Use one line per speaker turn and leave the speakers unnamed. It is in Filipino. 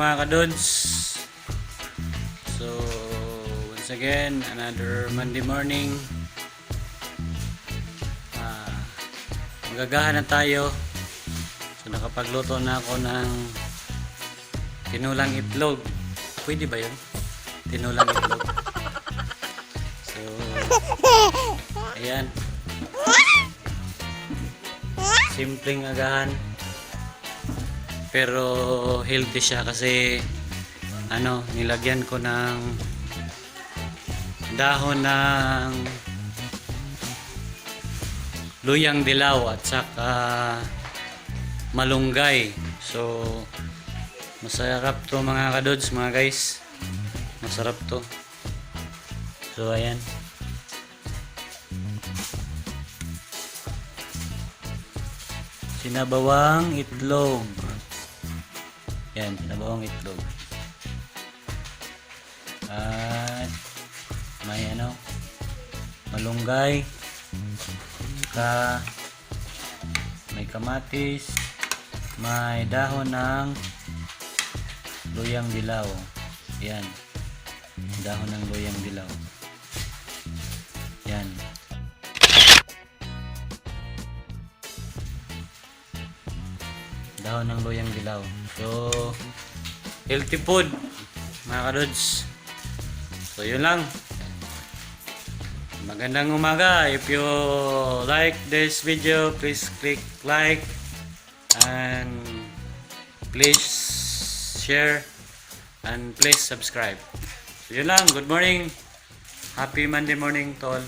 mga kadods. So once again, another Monday morning. Magagahan na tayo. So nakapagluto na ako ng tinulang itlog. Pwede ba yun? Tinulang itlog. So ayan, simpleng agahan pero healthy siya kasi nilagyan ko ng dahon ng luyang dilaw at saka malunggay. So masarap to mga kadods, mga guys, masarap to. So ayan, sinabawang itlog. Yan, sinabawang itlog. At may malunggay, may kamatis, may dahon ng luyang dilaw. Yan, dahon ng luyang dilaw. Yan. Dahon ng luyang dilaw. So healthy food mga kadods. So yun lang. Magandang umaga. If you like this video, please click like and please share and please subscribe. So yun lang. Good morning. Happy Monday morning to all.